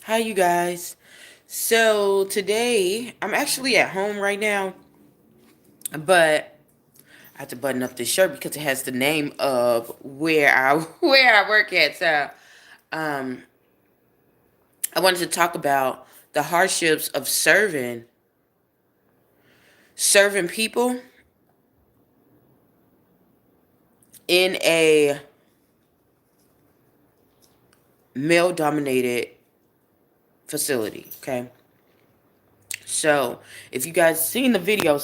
Hi, you guys. So today I'm actually at home right now, but I have to button up this shirt because it has the name of where I where I work at. So um, I wanted to talk about the hardships of serving people in a male-dominated facility. Okay. So if you guys seen the video,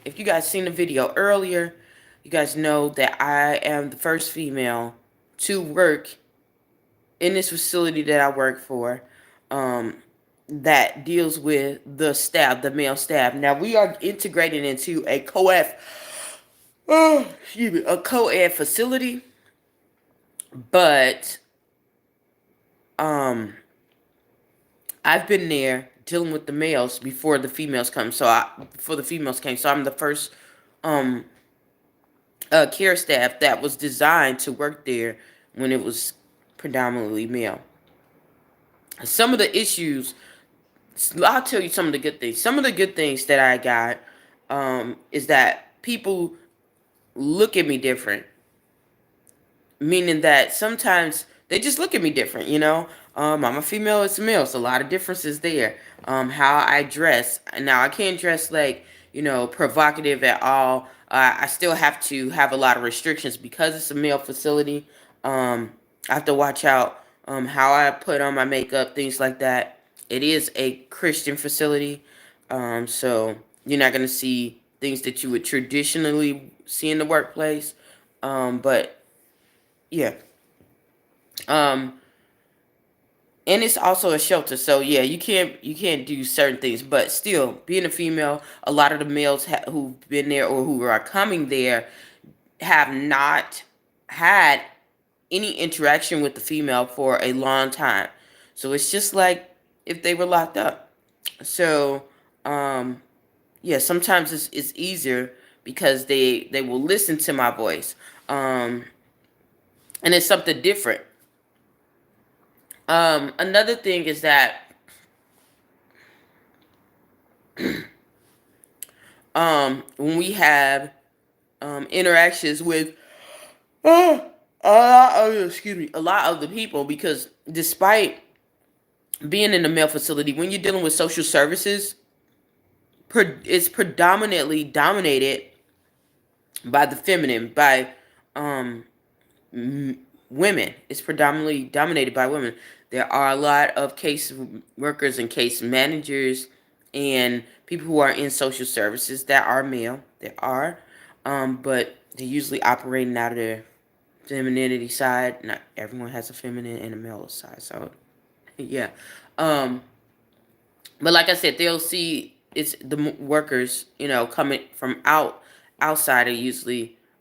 if you guys seen the video earlier, you guys know that I am the first female to work in this facility that I work for, um, that deals with the staff, the male staff. Now we are integrated into a a co-ed facility, but um, I've been there dealing with the males before the females come. Before the females came, so I'm the first um care staff that was designed to work there when it was predominantly male. Some of the issues, I'll tell you some of the good things. Some of the good things that I got is that people look at me different, meaning that sometimes they just look at me different, you know. I'm a female, it's a male. It's a lot of differences there. How I dress. Now, I can't dress like, provocative at all. I still have to have a lot of restrictions because it's a male facility. I have to watch out how I put on my makeup, things like that. It is a Christian facility, so you're not going to see things that you would traditionally see in the workplace. But yeah. Um, and it's also a shelter, so yeah, you can't do certain things, but still, being a female, a lot of the males who've been there or who are coming there have not had any interaction with the female for a long time. So it's just like if they were locked up. So um, yeah, sometimes it's easier because they will listen to my voice, um, and it's something different. Another thing is that when we have interactions with uh, a lot of the people, because despite being in the male facility, when you're dealing with social services, it's predominantly dominated by the feminine, by um, women. It's predominantly dominated by women. There are a lot of case workers and case managers and people who are in social services that are male. There are, but they're usually operating out of their femininity side. Not everyone has a feminine and a male side, so yeah. Um, but like I said, they'll see it's the workers, coming from outside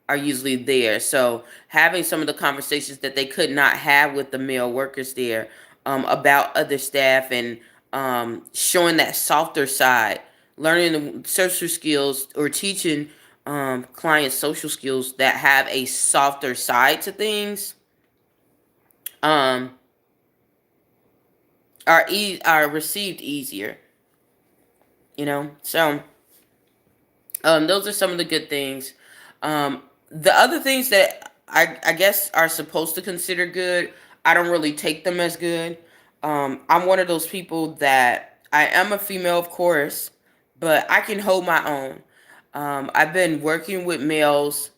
are usually there. So having some of the conversations that they could not have with the male workers there, about other staff, and showing that softer side, learning the social skills, or teaching clients social skills that have a softer side to things, um, are received easier. So those are some of the good things. The other things that I guess are supposed to consider good, I don't really take them as good. I'm one of those people that I am a female, of course, but I can hold my own. I've been working with males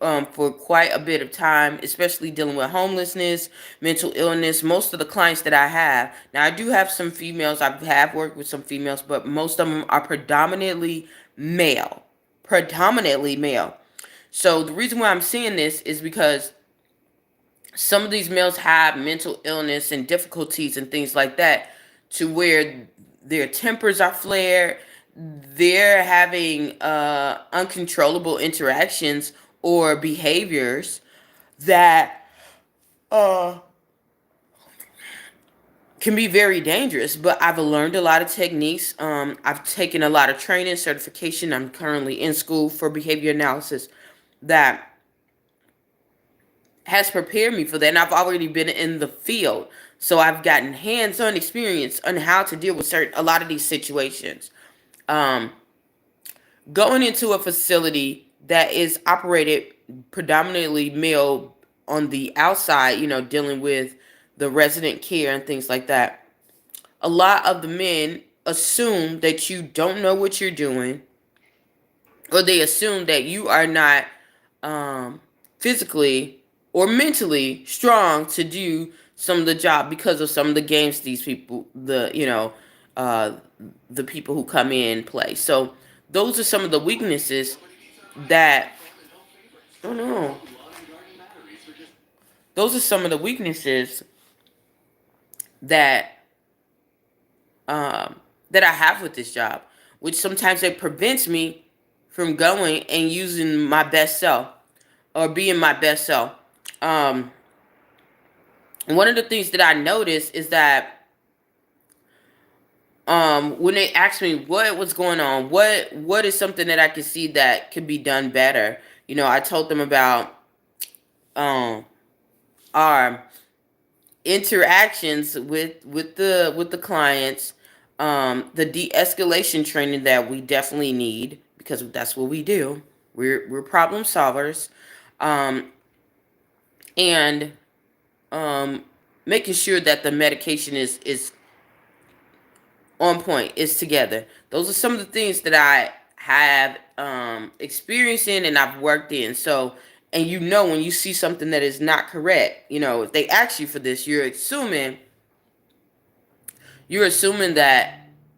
for quite a bit of time, especially dealing with homelessness, mental illness. Most of the clients that I have, now I do have some females, I have worked with some females, but most of them are predominantly male. Predominantly male. So the reason why I'm seeing this is because some of these males have mental illness and difficulties and things like that, to where their tempers are flared, they're having uncontrollable interactions or behaviors that uh, can be very dangerous. But I've learned a lot of techniques. I've taken a lot of training, certification. I'm currently in school for behavior analysis that has prepared me for that, and I've already been in the field. So I've gotten hands-on experience on how to deal with a lot of these situations. Um, Going into a facility that is operated predominantly male on the outside, dealing with the resident care and things like that, a lot of the men assume that you don't know what you're doing, or they assume that you are not um, physically or mentally strong to do some of the job because of some of the games these people, uh, the people who come in play. So those are some of the weaknesses that, oh no, those are some of the weaknesses that um, that I have with this job, which sometimes it prevents me from going and using my best self or being my best self. Um, One of the things that I noticed is that when they asked me what was going on, what is something that I could see that could be done better, I told them about um, our interactions with the clients, the de-escalation training that we definitely need because that's what we do. We're problem solvers, um, and um, making sure that the medication is on point, is together. Those are some of the things that I have experienced in and I've worked in. So, and when you see something that is not correct, if they ask you for this, you're assuming that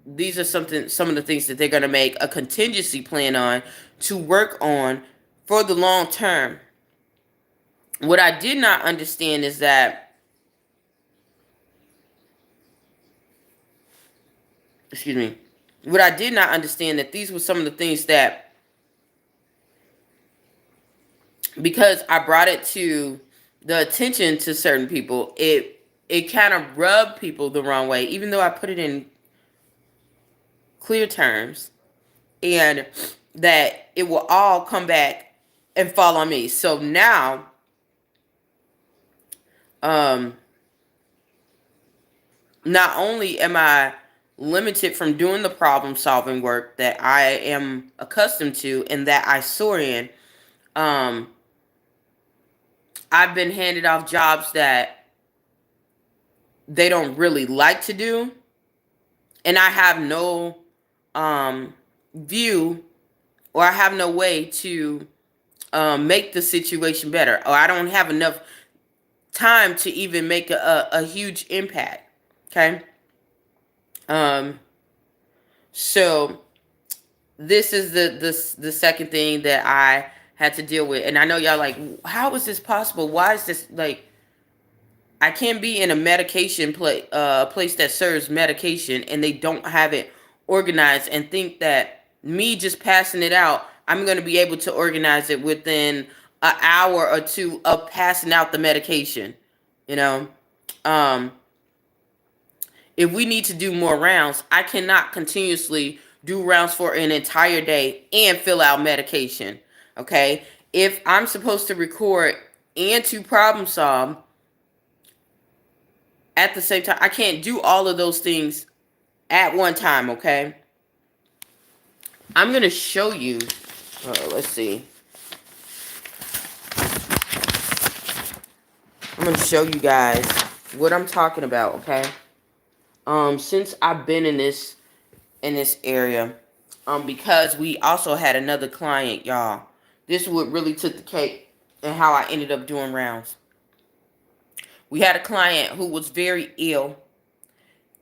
these are some of the things that they're going to make a contingency plan on to work on for the long term. What I did not understand is that, excuse me, what I did not understand that these were some of the things that, because I brought it to the attention to certain people, it kind of rubbed people the wrong way, even though I put it in clear terms, and that it will all come back and fall on me. So now, um, not only am I limited from doing the problem solving work that I am accustomed to and that I soar in, um, I've been handed off jobs that they don't really like to do, and I have no um, view, or I have no way to make the situation better, or I don't have enough time to even make a huge impact. Okay. Um, so this is the second thing that I had to deal with, and I know y'all like, how is this possible? Why is this like? I can't be in a place that serves medication and they don't have it organized and think that me just passing it out, I'm going to be able to organize it within an hour or two of passing out the medication. You know, um, if we need to do more rounds, I cannot continuously do rounds for an entire day and fill out medication. Okay, if I'm supposed to record and to problem solve at the same time, I can't do all of those things at one time. Okay, I'm gonna show you. Let's see. I'm gonna show you guys what I'm talking about. Okay. Since I've been in this area, because we also had another client, y'all. This is what really took the cake and how I ended up doing rounds. We had a client who was very ill.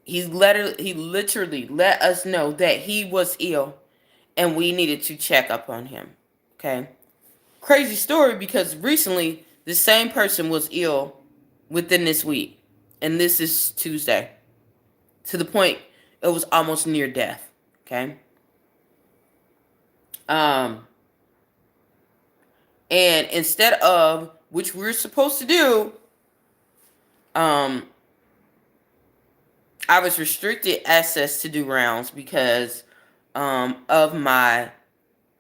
He literally let us know that he was ill and we needed to check up on him. Okay. Crazy story, because recently the same person was ill within this week. And this is Tuesday. To the point it was almost near death. Okay. Um and instead of, which we're supposed to do, um I was restricted access to do rounds because of my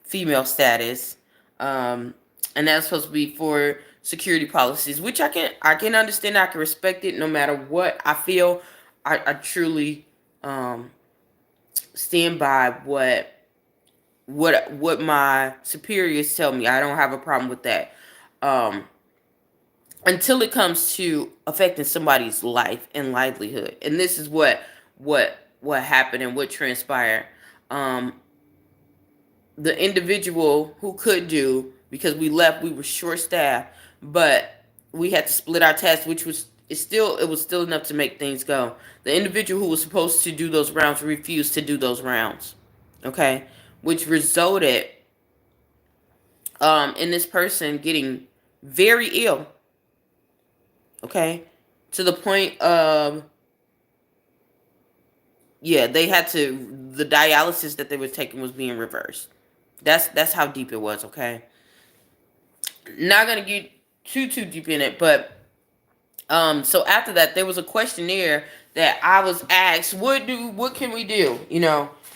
female status. And that's supposed to be for security policies, which I can understand. I can respect it no matter what I feel. I truly stand by what my superiors tell me. I don't have a problem with that. Um, until it comes to affecting somebody's life and livelihood. And this is what happened and what transpired. Um, the individual who could do, because we left, we were short staffed, but we had to split our tasks, which was it was still enough to make things go. The individual who was supposed to do those rounds refused to do those rounds. Okay, which resulted in this person getting very ill. Okay, to the point of, yeah, they had to, the dialysis that they were taking was being reversed. That's how deep it was. Okay, not gonna get too deep in it, but so after that there was a questionnaire that I was asked, what can we do,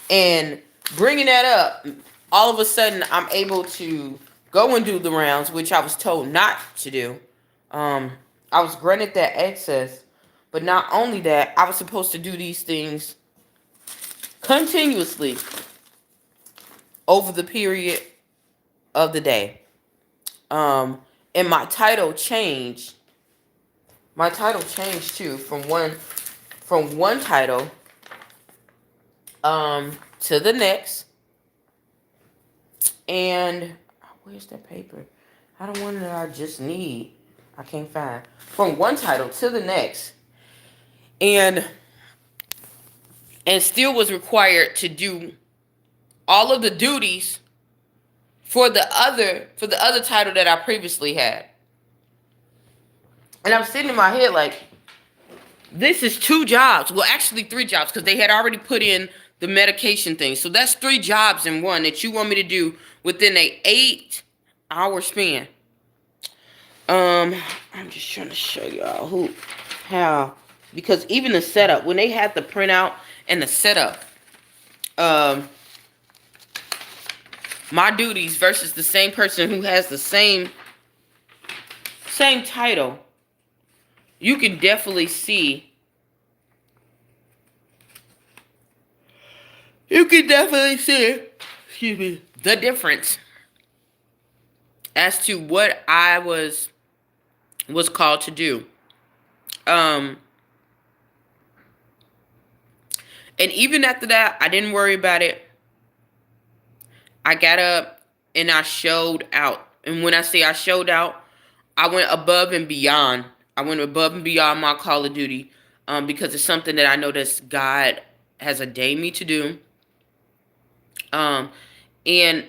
and bringing that up, all of a sudden I'm able to go and do the rounds, which I was told not to do. um I was granted that access, but not only that, I was supposed to do these things continuously over the period of the day. And my title changed too, from one title to the next. And where's that paper? I don't want that I just need. I can't find. From one title to the next. And still was required to do all of the duties for the other title that I previously had. And I'm sitting in my head like, this is 2 jobs. Well, actually 3 jobs, because they had already put in the medication thing. So that's 3 jobs in one that you want me to do within a 8-hour span. I'm just trying to show y'all how, because even the setup, when they had the printout and the setup, my duties versus the same person who has the same title, you can definitely see. Excuse me, the difference as to what I was called to do. And even after that, I didn't worry about it. I got up and I showed out. And when I say I showed out, I went above and beyond. I went above and beyond my call of duty, because it's something that I know that God has ordained me to do. And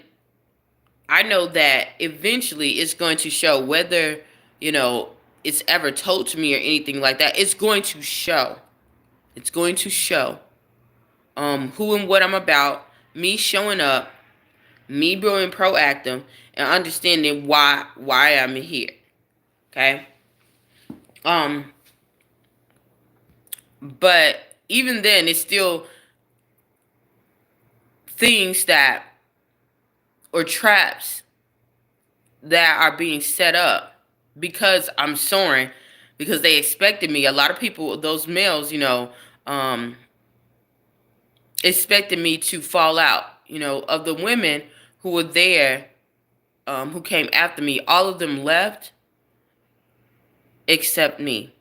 I know that eventually it's going to show, whether, it's ever told to me or anything like that. It's going to show. It's going to show who and what I'm about, me showing up, me being proactive, and understanding why I'm here. Okay? But even then, it's still things that, or traps that are being set up because I'm soaring, because they expected me. A lot of people, those males, expected me to fall out. Of the women who were there, who came after me, all of them left except me.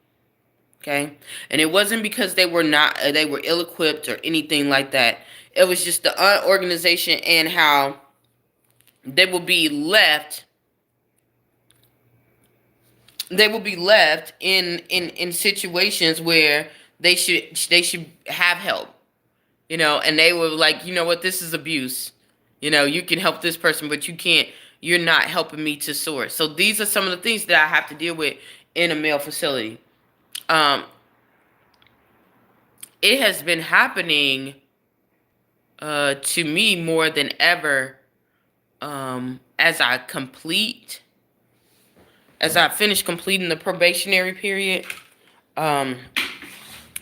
Okay? And it wasn't because they were ill-equipped or anything like that. It was just the unorganization and how they will be left in situations where they should have help. And they were like, you know what, this is abuse. You can help this person, but you're not helping me to soar. So these are some of the things that I have to deal with in a male facility. It has been happening to me more than ever, as I finish completing the probationary period. I've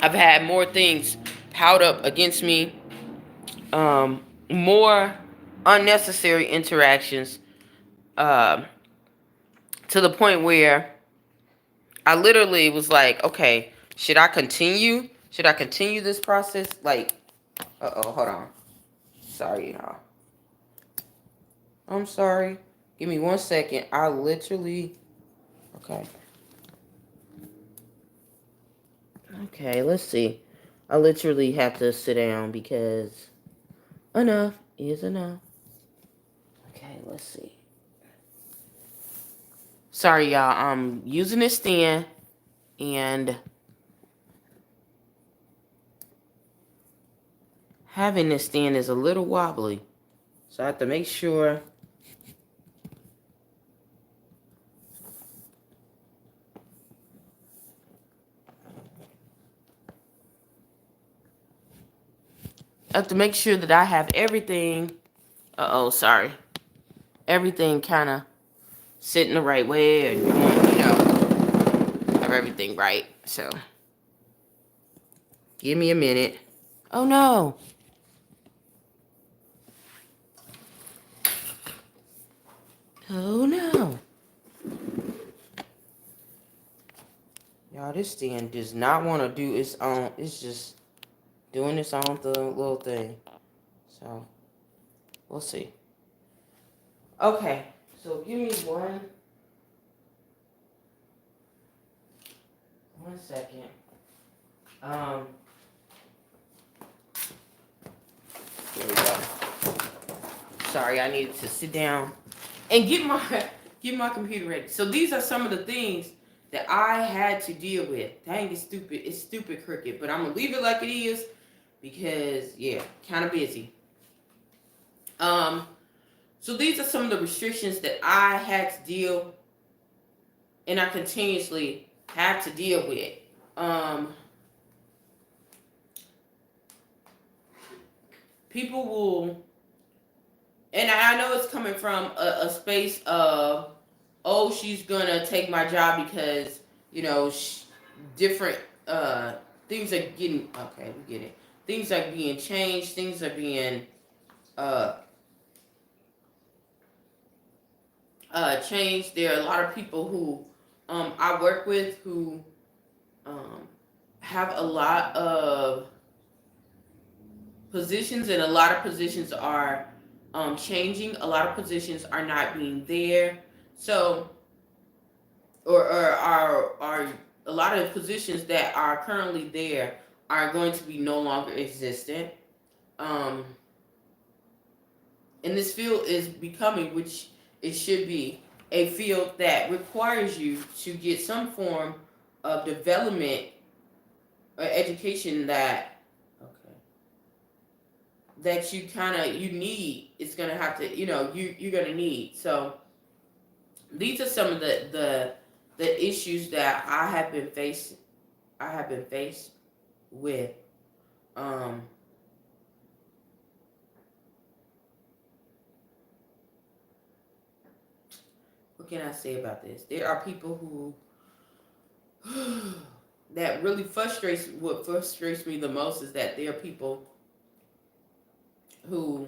had more things piled up against me, more unnecessary interactions, to the point where I literally was like, okay, should I continue? Should I continue this process? Like, uh-oh, hold on. Sorry, y'all. I'm sorry. Give me 1 second. I literally... Okay. Okay, let's see. I literally have to sit down because enough is enough. Okay, let's see. Sorry, y'all. I'm using this stand and having this stand is a little wobbly. So I have to make sure. I have to make sure that I have everything. Uh-oh, sorry. Everything kind of sitting the right way, and have everything right. So, give me a minute. Oh no. Oh no. Y'all, this stand does not want to do its own. It's just doing its own little thing. So, we'll see. Okay, so give me one second. There we go. Sorry, I needed to sit down and get my computer ready. So these are some of the things that I had to deal with. Dang, it's stupid. It's stupid, Cricket. But I'm gonna leave it like it is because yeah, kind of busy. So these are some of the restrictions that I had to deal, and I continuously have to deal with. People will, and I know it's coming from a space of, oh, she's gonna take my job because different things are getting okay. We get it. Things are being changed. Things are being uh changed. There are a lot of people who I work with who um, have a lot of positions, and a lot of positions are changing. A lot of positions are not being there. So, or are a lot of positions that are currently there are going to be no longer existent. Um, and this field is becoming, which it should be, a field that requires you to get some form of development or education that you kind of you need. It's gonna have to you're gonna need. So these are some of the issues that I have been faced with. Um, what can I say about this? There are people who that really frustrates. What frustrates me the most is that there are people who,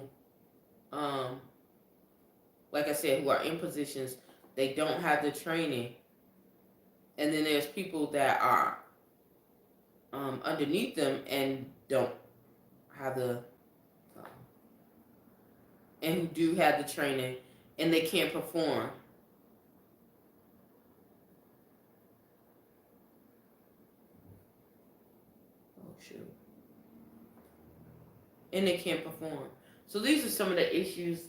um, like I said, who are in positions they don't have the training, and then there's people that are underneath them and don't have the and who do have the training and they can't perform. Oh shoot. And they can't perform. So these are some of the issues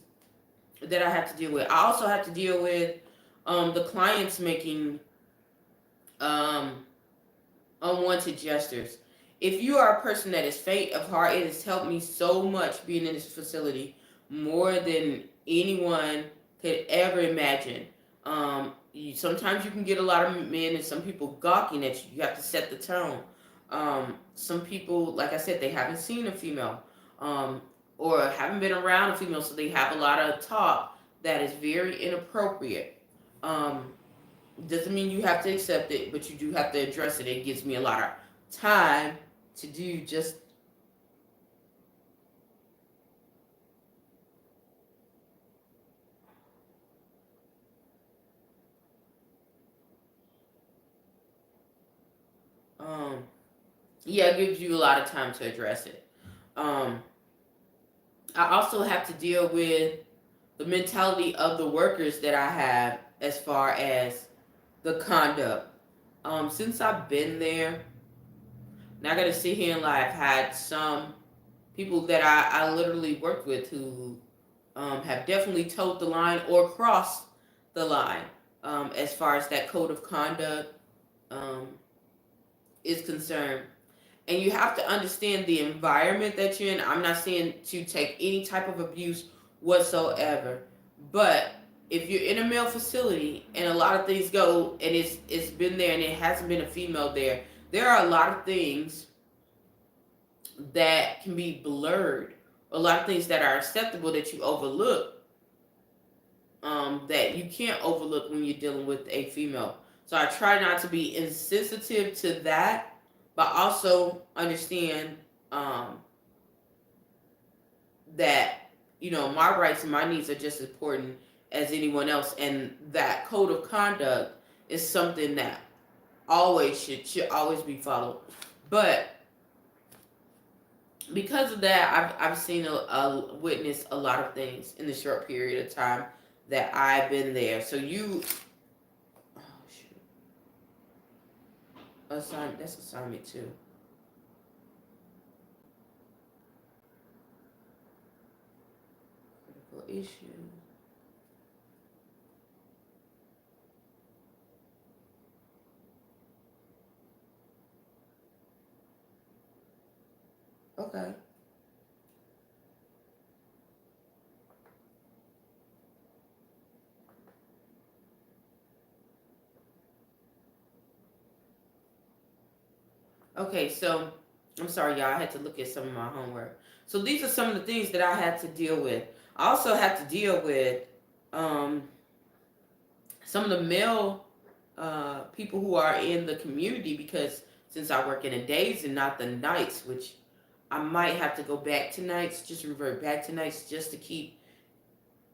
that I have to deal with. I also have to deal with the clients making um, unwanted gestures. If you are a person that is faint of heart, it has helped me so much being in this facility, more than anyone could ever imagine. Sometimes you can get a lot of men and some people gawking at you. You have to set the tone. Some people, like I said, they haven't seen a female or haven't been around a female, so they have a lot of talk that is very inappropriate. Um, doesn't mean you have to accept it, but you do have to address it. It gives me a lot of time to do just Um, yeah, it gives you a lot of time to address it. Um, I also have to deal with the mentality of the workers that I have as far as the conduct. Since I've been there, now I gotta sit here and like had some people that I literally worked with who have definitely towed the line or crossed the line as far as that code of conduct um, is concerned. And you have to understand the environment that you're in. I'm not saying to take any type of abuse whatsoever, but if you're in a male facility and a lot of things go and it's been there and it hasn't been a female there, there are a lot of things that can be blurred, a lot of things that are acceptable that you overlook, that you can't overlook when you're dealing with a female. So I try not to be insensitive to that, but also understand um, that my rights and my needs are just as important as anyone else, and that code of conduct is something that always should always be followed. But because of that, I've seen witnessed a lot of things in the short period of time that I've been there. So oh shoot, that's assignment two. Critical issue. Okay. Okay, so I'm sorry, y'all. I had to look at some of my homework. So these are some of the things that I had to deal with. I also had to deal with um, some of the male people who are in the community because since I work in the days and not the nights, which I might have to go back to nights, just revert back to nights just to keep,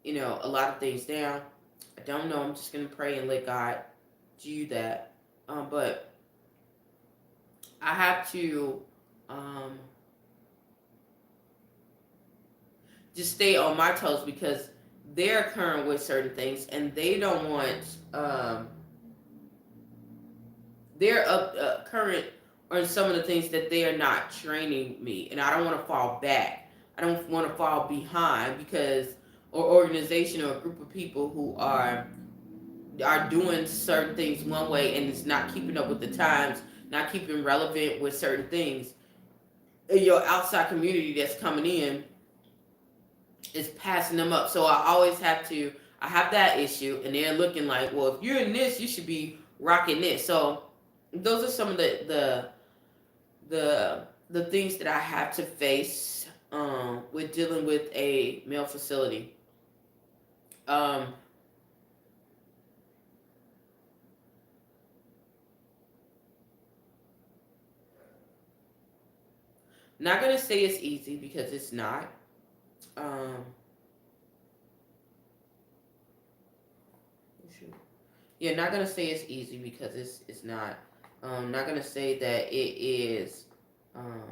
a lot of things down. I don't know. I'm just going to pray and let God do that. But I have to um, just stay on my toes because they're current with certain things and they don't want they're up current on some of the things that they are not training me, and I don't want to fall back. I don't want to fall behind because or organization or a group of people who are doing certain things one way and it's not keeping up with the times, not keeping relevant with certain things. Your outside community that's coming in is passing them up. So I have that issue, and they're looking like, well, if you're in this, you should be rocking this. So those are some of the things that I have to face with dealing with a male facility. Um, Not gonna say it's easy because it's not. Um, yeah, not gonna say it's easy because it's not. Not gonna say that it is. Um,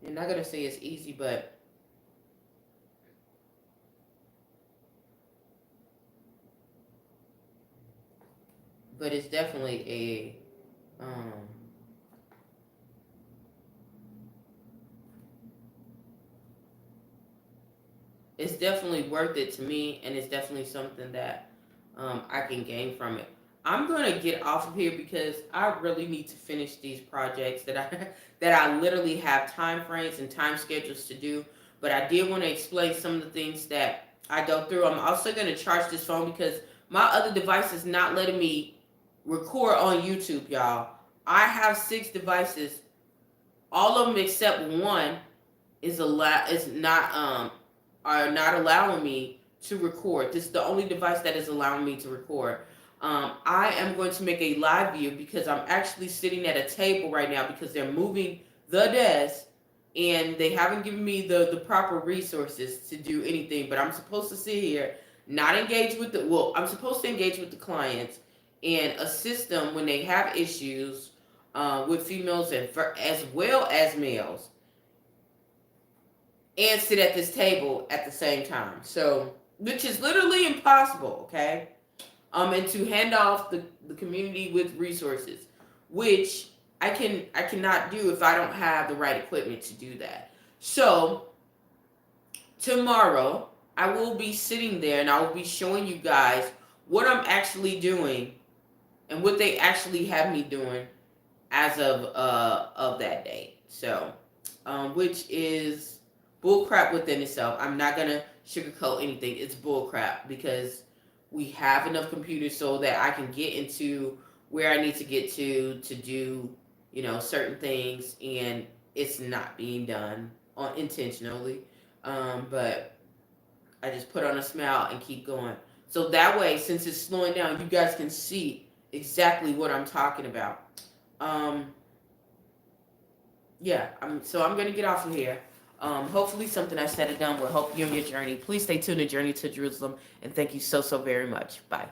you're not gonna say it's easy, but it's definitely a it's definitely worth it to me, and it's definitely something that I can gain from it. I'm gonna get off of here because I really need to finish these projects that I that I literally have time frames and time schedules to do. But I did want to explain some of the things that I go through. I'm also gonna charge this phone because my other device is not letting me record on YouTube, y'all. I have 6 devices. All of them except one is not are not allowing me to record. This is the only device that is allowing me to record. I am going to make a live view because I'm actually sitting at a table right now because they're moving the desk and they haven't given me the proper resources to do anything. But I'm supposed to sit here, not engage with the, well, I'm supposed to engage with the clients and assist them when they have issues with females and as well as males, and sit at this table at the same time. So, which is literally impossible, okay? And to hand off the community with resources, which I cannot do if I don't have the right equipment to do that. So tomorrow I will be sitting there and I will be showing you guys what I'm actually doing and what they actually have me doing as of that date. So, which is bullcrap within itself. I'm not gonna sugarcoat anything. It's bullcrap because we have enough computers so that I can get into where I need to get to do, you know, certain things, and it's not being done on intentionally. But I just put on a smile and keep going. So that way, since it's slowing down, you guys can see exactly what I'm talking about. Um, yeah, so I'm gonna get off of here. Hopefully something I said or done will help you on your journey. Please stay tuned to Journey to Jerusalem, and thank you so very much. Bye.